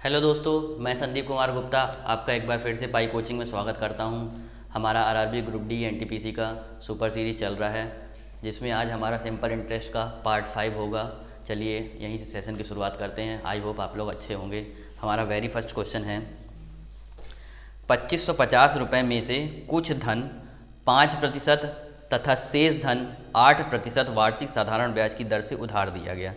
Hello दोस्तों, मैं संदीप कुमार गुप्ता आपका एक बार फिर से पाई कोचिंग में स्वागत करता हूं। हमारा आरआरबी ग्रुप डी एनटीपीसी का सुपर सीरीज चल रहा है, जिसमें आज हमारा सिंपल इंटरेस्ट का पार्ट 5 होगा। चलिए यहीं से सेशन की शुरुआत करते हैं। आई होप आप लोग अच्छे होंगे। हमारा वेरी फर्स्ट क्वेश्चन है, 2550 रुपये में से कुछ धन 5% तथा शेष धन 8% वार्षिक साधारण ब्याज की दर से उधार दिया गया।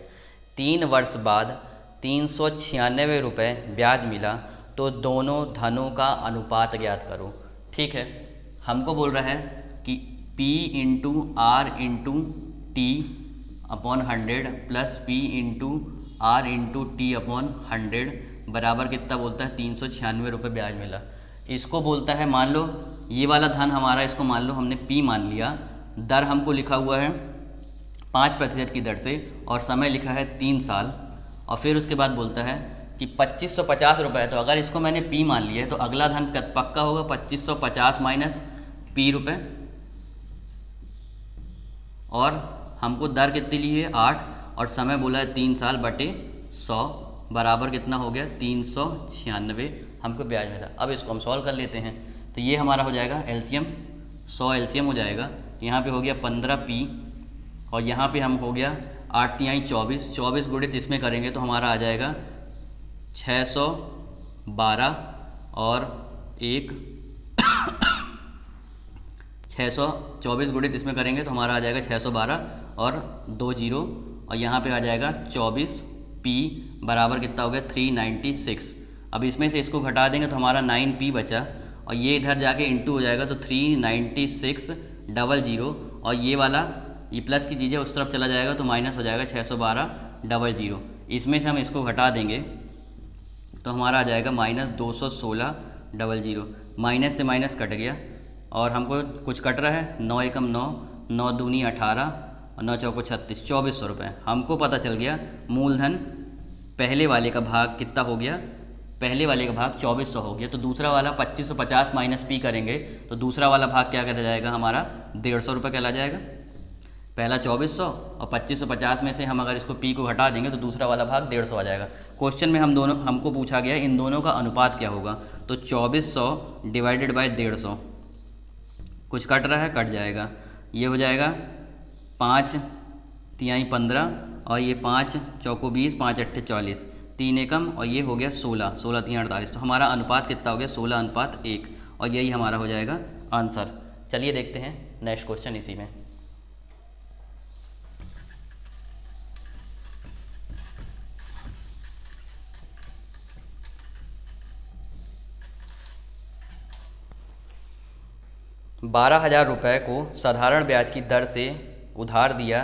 3 वर्ष बाद 396 रुपये ब्याज मिला, तो दोनों धनों का अनुपात ज्ञात करो। ठीक है, हमको बोल रहा है कि P into r into t upon 100 plus P into r into t upon 100 बराबर कितना बोलता है, 396 रुपये ब्याज मिला। इसको बोलता है, मान लो ये वाला धन हमारा, इसको मान लो हमने P मान लिया, दर हमको लिखा हुआ है 5% की दर से और समय लिखा है 3 साल। और फिर उसके बाद बोलता है कि 2550 रुपये, तो अगर इसको मैंने P मान लिया है तो अगला धन पक्का होगा 2550 माइनस P रुपये। और हमको दर कितनी ली है 8 और समय बोला है 3 साल बटे 100 बराबर कितना हो गया 396 हमको ब्याज मिला। अब इसको हम सॉल्व कर लेते हैं। तो ये हमारा हो जाएगा एलसीएम, 100 एलसीएम हो जाएगा। यहाँ पे हो गया 15P और यहाँ पे हम हो गया 8 तिहाई 24, 24 गुणित इसमें करेंगे तो हमारा आ जाएगा 612 और 624 गुणित इसमें करेंगे तो हमारा आ जाएगा 612 और 2 जीरो और यहाँ पे आ जाएगा 24P बराबर कितना हो गया 396। अब इसमें से इसको घटा देंगे तो हमारा 9P बचा और ये इधर जाके इंटू हो जाएगा तो 396 00 और ये वाला ये प्लस की चीज़ें उस तरफ चला जाएगा तो माइनस हो जाएगा 612 00। इसमें से हम इसको घटा देंगे तो हमारा आ जाएगा -216 00। माइनस से माइनस कट गया और हमको कुछ कट रहा है, 9 एकम 9, 9 दूनी 18 और 9 चौको 36, 2400 रुपये। हमको पता चल गया मूलधन पहले वाले का भाग कितना हो गया, पहले वाले का भाग 2400 हो गया। तो दूसरा वाला 2550 माइनस P करेंगे तो दूसरा वाला भाग क्या कर जाएगा हमारा 150 रुपये कहला जाएगा। पहला 2400 और 2550 में से हम अगर इसको P को हटा देंगे तो दूसरा वाला भाग 150 आ जाएगा। क्वेश्चन में हमको पूछा गया इन दोनों का अनुपात क्या होगा, तो 2400 डिवाइडेड बाय 150, कुछ कट रहा है कट जाएगा, ये हो जाएगा 5 तिहाई 15 और ये 5 चौको 20, 5 अट्ठे 40, 3 एकम और ये हो गया 16, 16 तिहाई 48। तो हमारा अनुपात कितना हो गया 16:1 और यही हमारा हो जाएगा आंसर। चलिए देखते हैं नेक्स्ट क्वेश्चन इसी में। ₹12,000 रुपये को साधारण ब्याज की दर से उधार दिया,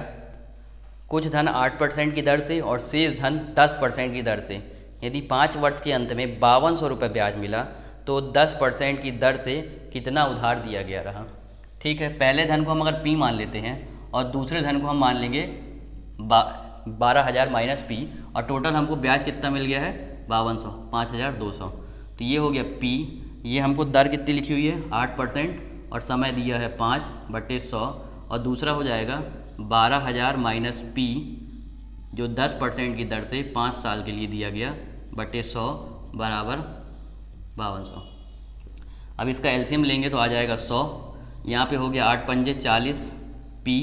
कुछ धन 8% की दर से और शेष धन 10% की दर से। यदि 5 वर्ष के अंत में 5200 रुपये ब्याज मिला तो 10% की दर से कितना उधार दिया गया रहा। ठीक है, पहले धन को हम अगर P मान लेते हैं और दूसरे धन को हम मान लेंगे 12,000 माइनस P और टोटल हमको ब्याज कितना मिल गया है 5200, 5200। तो ये हो गया P, ये हमको दर कितनी लिखी हुई है 8% और समय दिया है 5/100 और दूसरा हो जाएगा 12,000 माइनस P जो 10% की दर से 5 साल के लिए दिया गया बटे 100 बराबर 5200। अब इसका एलसीएम लेंगे तो आ जाएगा 100, यहाँ पे हो गया 8 पंजे 40 P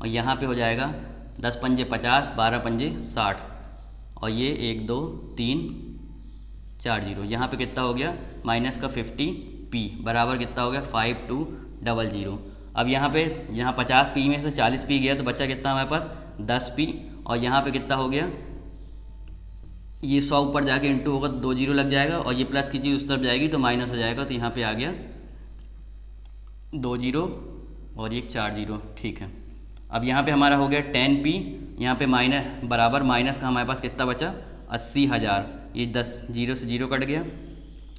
और यहाँ पे हो जाएगा 10 पंजे 50, 12 पंजे 60 और ये 1 2 3 4 जीरो। यहाँ पे कितना हो गया माइनस का 50P बराबर कितना हो गया 5200। अब यहाँ 50P में से 40P गया तो बचा कितना हमारे पास 10P और यहाँ पे कितना हो गया, ये 100 ऊपर जाके इंटू होगा तो 2 जीरो लग जाएगा और ये प्लस की चीज़ उस तरफ जाएगी तो माइनस हो जाएगा। तो यहाँ पे आ गया 2 जीरो और ये 4 जीरो। ठीक है, अब यहाँ पे हमारा हो गया 10P, यहाँ पे माइनस बराबर माइनस का हमारे पास कितना बचा 80,000। ये 10 जीरो से जीरो कट गया,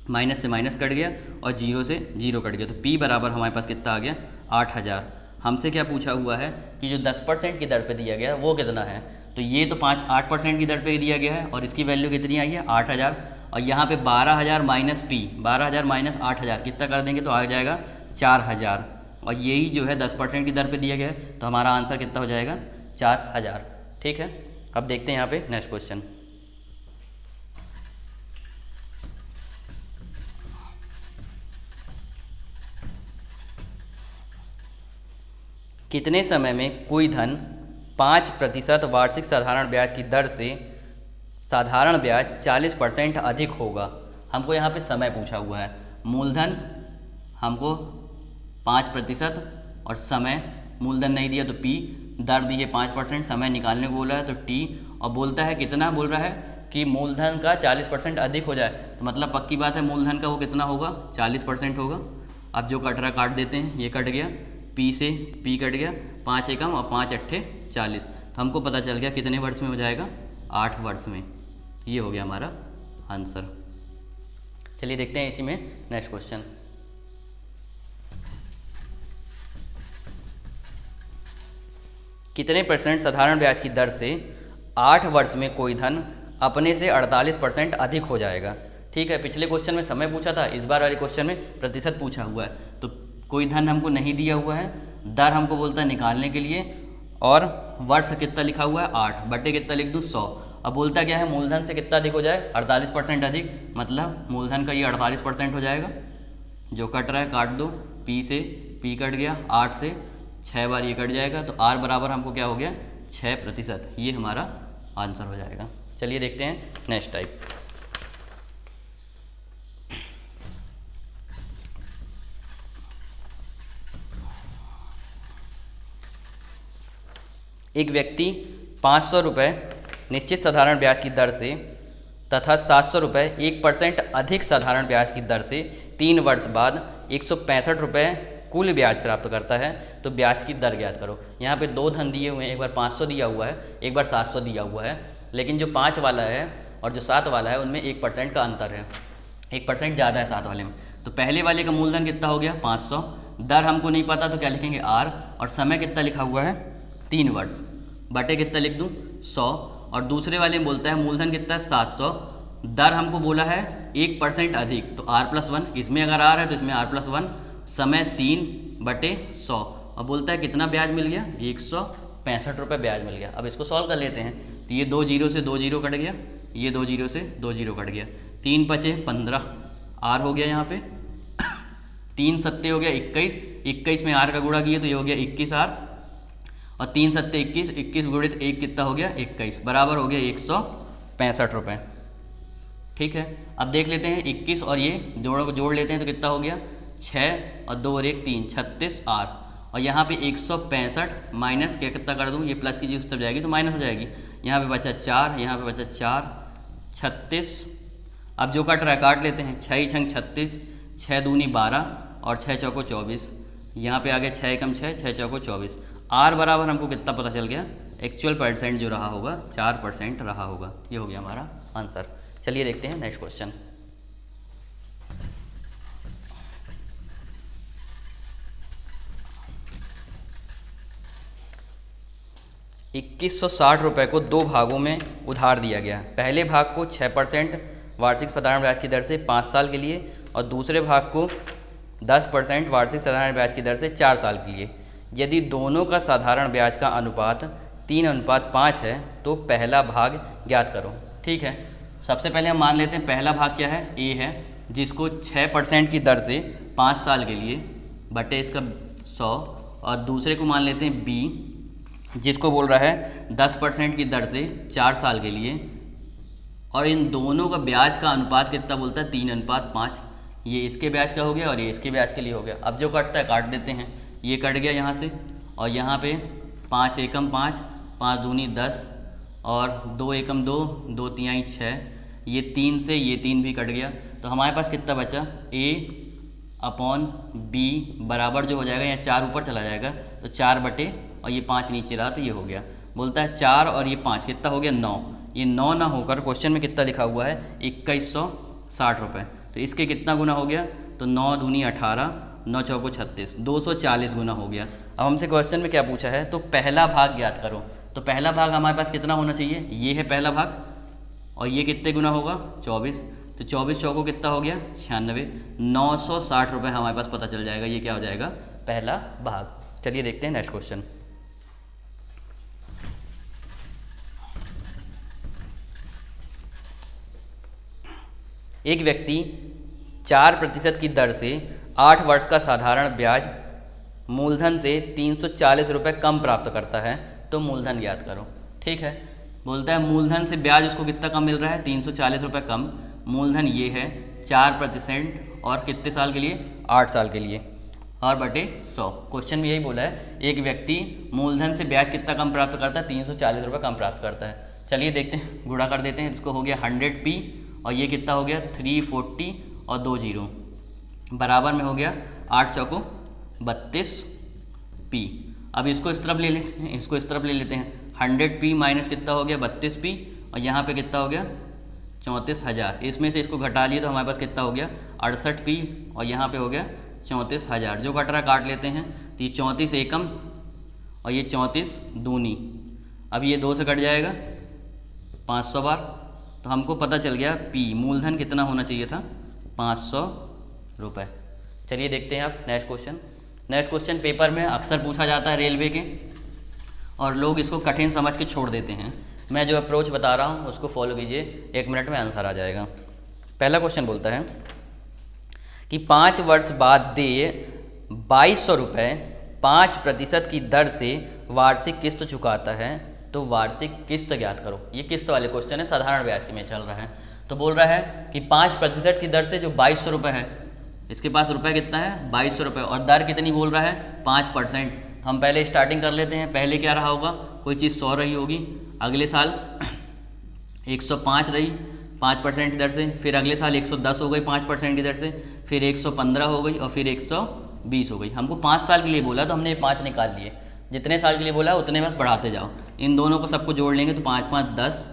माइनस से माइनस कट गया और जीरो से जीरो कट गया। तो P बराबर हमारे पास कितना आ गया 8,000। हमसे क्या पूछा हुआ है कि जो 10% की दर पे दिया गया है वो कितना है, तो ये तो 8% की दर पे दिया गया है और इसकी वैल्यू कितनी आई है 8,000 और यहाँ पे 12,000 माइनस P, 12,000 माइनस 8,000 कितना कर देंगे तो आ जाएगा 4,000 और यही जो है 10% की दर पे दिया गया है। तो हमारा आंसर कितना हो जाएगा 4,000। ठीक है, अब देखते हैं यहाँ पे नेक्स्ट क्वेश्चन। कितने समय में कोई धन 5% वार्षिक साधारण ब्याज की दर से साधारण ब्याज 40% अधिक होगा। हमको यहाँ पे समय पूछा हुआ है। मूलधन हमको 5% और समय, मूलधन नहीं दिया तो P, दर दी है 5%, समय निकालने को बोला है तो T, और बोलता है कितना, बोल रहा है कि मूलधन का 40% अधिक हो जाए, तो मतलब पक्की बात है मूलधन का वो कितना होगा, 40% होगा। अब जो कट रहा काट देते हैं, ये कट गया, P से P कट गया, 5 एकम और 5 अट्ठे 40, तो हमको पता चल गया कितने वर्ष में हो जाएगा, 8 वर्ष में। ये हो गया हमारा आंसर। चलिए देखते हैं इसी में नेक्स्ट क्वेश्चन। कितने % साधारण ब्याज की दर से 8 वर्ष में कोई धन अपने से 48% अधिक हो जाएगा। ठीक है, पिछले क्वेश्चन में समय पूछा था, इस बार वाले क्वेश्चन में प्रतिशत पूछा हुआ है। तो कोई धन हमको नहीं दिया हुआ है, दर हमको बोलता है निकालने के लिए, और वर्ष कितना लिखा हुआ है 8 बटे कितना लिख दूँ 100। अब बोलता क्या है, मूलधन से कितना अधिक हो जाए, 48% अधिक, मतलब मूलधन का ये 48% हो जाएगा। जो कट रहा है काट दो, P से P कट गया, 8 से 6 बार ये कट जाएगा, तो R बराबर हमको क्या हो गया, 6%। ये हमारा आंसर हो जाएगा। चलिए देखते हैं नेक्स्ट टाइप। एक व्यक्ति 500 रुपये निश्चित साधारण ब्याज की दर से तथा 700 रुपये 1% अधिक साधारण ब्याज की दर से 3 वर्ष बाद 165 रुपये कुल ब्याज प्राप्त करता है, तो ब्याज की दर ज्ञात करो। यहाँ पे दो धन दिए हुए हैं, एक बार 500 दिया हुआ है, एक बार 700 दिया हुआ है, लेकिन जो 5 वाला है और जो 7 वाला है उनमें 1% का अंतर है, 1% ज़्यादा है 7 वाले में। तो पहले वाले का मूलधन कितना हो गया 500, दर हमको नहीं पता तो क्या लिखेंगे R, और समय कितना लिखा हुआ है 3 वर्ष, बटे कितना लिख दूँ 100, और दूसरे वाले में बोलता है मूलधन कितना है 700, दर हमको बोला है 1% अधिक, तो R+1, इसमें अगर R है तो इसमें R+1, समय 3 बटे 100, और बोलता है कितना ब्याज मिल गया 165 रुपये ब्याज मिल गया। अब इसको सॉल्व कर लेते हैं, तो ये 2 जीरो से 2 जीरो कट गया, ये 2 जीरो से 2 जीरो कट गया, 3 पचे 15, R हो गया यहाँ पे, 3 सत्ते हो गया 21, 21 में R का गुणा किया तो ये हो गया 21R, और 3 सत्ते 21, 21 गुणित 1 कितना हो गया 21, बराबर हो गया 165 रुपये। ठीक है, अब देख लेते हैं 21 और ये दोनों को जोड़ लेते हैं तो कितना हो गया 6 और 2 और 1 3, 36R, और यहाँ पे 165 माइनस क्या कितना कर दूँ, ये प्लस की चीज़ तब जाएगी तो माइनस हो जाएगी, यहाँ पे बचा 4, यहाँ पे बचा 4, 36। अब जो कट रहा है काट लेते हैं, 6 छंग 36, 6 दूनी 12 और 6 चौको 24, यहाँ पे आ गया 6 एकम 6, 6 चौको 24। R बराबर हमको कितना पता चल गया, एक्चुअल % जो रहा होगा 4% रहा होगा। ये हो गया हमारा आंसर। चलिए देखते हैं नेक्स्ट क्वेश्चन। ₹2160 को 2 भागों में उधार दिया गया। पहले भाग को 6% वार्षिक साधारण ब्याज की दर से 5 साल के लिए, और दूसरे भाग को 10% वार्षिक साधारण ब्याज की दर से 4 साल के लिए। यदि दोनों का साधारण ब्याज का अनुपात 3:5 है तो पहला भाग ज्ञात करो। ठीक है, सबसे पहले हम मान लेते हैं पहला भाग क्या है, A है, जिसको 6% की दर से 5 साल के लिए बटे इसका 100, और दूसरे को मान लेते हैं B, जिसको बोल रहा है 10% की दर से 4 साल के लिए, और इन दोनों का ब्याज का अनुपात कितना बोलता है 3:5। ये इसके ब्याज का हो गया और ये इसके ब्याज के लिए हो गया। अब जो कटता है काट देते हैं, ये कट गया यहाँ से, और यहाँ पे 5 एकम 5, 5 दूनी 10, और 2 एकम 2, 2 तिहाई 6, ये 3 से ये 3 भी कट गया, तो हमारे पास कितना बचा A/B बराबर जो हो जाएगा, यहाँ 4 ऊपर चला जाएगा तो 4 बटे और ये 5 नीचे रहा, तो ये हो गया। बोलता है 4 और ये 5 कितना हो गया 9, ये 9 ना होकर क्वेश्चन में कितना लिखा हुआ है 2160 रुपये, तो इसके कितना गुना हो गया, तो 9 दूनी 18, 9 चौको 36, 240 गुना हो गया। अब हमसे क्वेश्चन में क्या पूछा है, तो पहला भाग ज्ञात करो। तो पहला भाग हमारे पास कितना होना चाहिए, ये है पहला भाग, और ये कितने गुना होगा 24, तो 24 चौको कितना हो गया 96, 960 रुपये हमारे पास पता चल जाएगा, ये क्या हो जाएगा पहला भाग। चलिए देखते हैं नेक्स्ट क्वेश्चन। एक व्यक्ति 4% की दर से 8 वर्ष का साधारण ब्याज मूलधन से 340 रुपये कम प्राप्त करता है तो मूलधन ज्ञात करो। ठीक है, बोलता है मूलधन से ब्याज उसको कितना कम मिल रहा है, 340 रुपये कम। मूलधन ये है 4% और कितने साल के लिए, 8 साल के लिए, और बटे 100। क्वेश्चन में यही बोला है, एक व्यक्ति मूलधन से ब्याज कितना कम प्राप्त करता है, 340 रुपये कम प्राप्त करता है। चलिए देखते हैं, गुणा कर देते हैं। इसको हो गया 100p और ये कितना हो गया 340 और 2 जीरो बराबर में हो गया 8 चौको 32p। अब इसको इस तरफ ले लेते हैं, इसको इस तरफ ले लेते हैं। 100p माइनस कितना हो गया 32p और यहाँ पे कितना हो गया 34,000। इसमें से इसको घटा लिए तो हमारे पास कितना हो गया 68p और यहाँ पे हो गया 34,000। जो कट रहा काट लेते हैं, तो ये 34 एकम और ये 34 दूनी। अब ये 2 से कट जाएगा 500 बार, तो हमको पता चल गया p मूलधन कितना होना चाहिए था 500 रुपये। चलिए देखते हैं आप next question. Next question paper में अक्सर पूछा जाता है रेलवे के, और लोग इसको कठिन समझ के छोड़ देते हैं। मैं जो अप्रोच बता रहा हूँ उसको फॉलो कीजिए, 1 मिनट में आंसर आ जाएगा। पहला क्वेश्चन बोलता है कि 5 वर्ष बाद देय 2200 रुपये 5% की दर से वार्षिक किस्त चुकाता है तो वार्षिक किस्त ज्ञात करो। ये किस्त वाले क्वेश्चन है, साधारण ब्याज के में चल रहा है। तो बोल रहा है कि 5% की दर से जो 2200 रुपये है, इसके पास रुपये कितना है 2200 रुपये, और दर कितनी बोल रहा है 5%। हम पहले स्टार्टिंग कर लेते हैं। पहले क्या रहा होगा, कोई चीज़ 100 रही होगी, अगले साल 105 रही 5% की दर से, फिर अगले साल 110 हो गई 5% की दर से, फिर 115 हो गई और फिर 120 हो गई। हमको 5 साल के लिए बोला तो हमने 5 निकाल लिए। जितने साल के लिए बोला उतने बस बढ़ाते जाओ। इन दोनों को सबको जोड़ लेंगे तो 5 5 10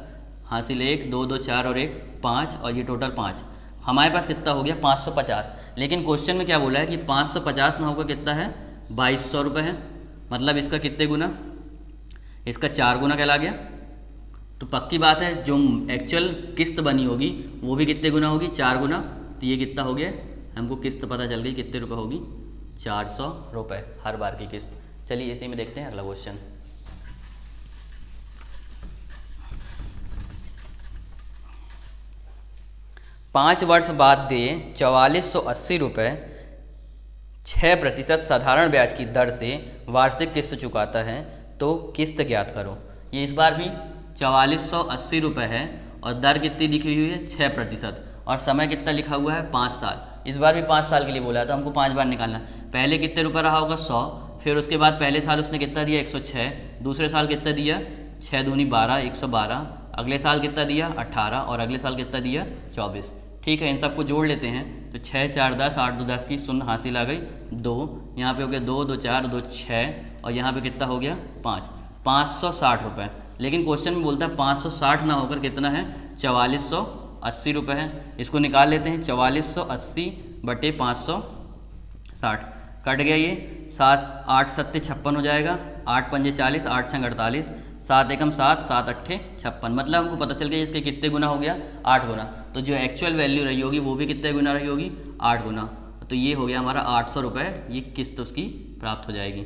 हासिल 1 2 2 4 और 1 5 और ये टोटल 5। हमारे पास कितना हो गया 550। लेकिन क्वेश्चन में क्या बोला है कि 550 में होकर कितना है 2200 रुपये है, मतलब इसका कितने गुना, इसका 4 गुना कहला गया। तो पक्की बात है जो एक्चुअल किस्त बनी होगी वो भी कितने गुना होगी 4 गुना। तो ये कितना हो गया, हमको किस्त पता चल गई कितने रुपए होगी 400 रुपये हर बार की किस्त। चलिए इसी में देखते हैं अगला क्वेश्चन। पाँच वर्ष बाद दे 4480 रुपये 6% साधारण ब्याज की दर से वार्षिक किस्त चुकाता है तो किस्त ज्ञात करो। ये इस बार भी 4480 रुपये है और दर कितनी लिखी हुई है 6% और समय कितना लिखा हुआ है 5 साल। इस बार भी 5 साल के लिए बोला है तो हमको 5 बार निकालना। पहले कितने रुपये रहा होगा 100, फिर उसके बाद पहले साल उसने कितना दिया 106, दूसरे साल कितना दिया 6 दूनी 12 112, अगले साल कितना दिया 18 और अगले साल कितना दिया 24। ठीक है, इन सबको जोड़ लेते हैं तो 6 4 10 8 2 10 की शून्य हासिल आ गई 2, यहाँ पे हो गया 2 2 4 2 6 और यहाँ पे कितना हो गया 5, 560 रुपये। लेकिन क्वेश्चन में बोलता है 560 ना होकर कितना है 4480 रुपये है। इसको निकाल लेते हैं 4480 बटे 560, कट गया ये 7 8 7 56 हो जाएगा, 8 पंजे 40 8 6 48, 7 एकम 7 7 अट्ठे 56। मतलब हमको पता चल गया इसके कितने गुना हो गया 8 गुना। तो जो एक्चुअल वैल्यू रही होगी वो भी कितने गुना रही होगी 8 गुना। तो ये हो गया हमारा 800 रुपये, ये किस्त उसकी प्राप्त हो जाएगी।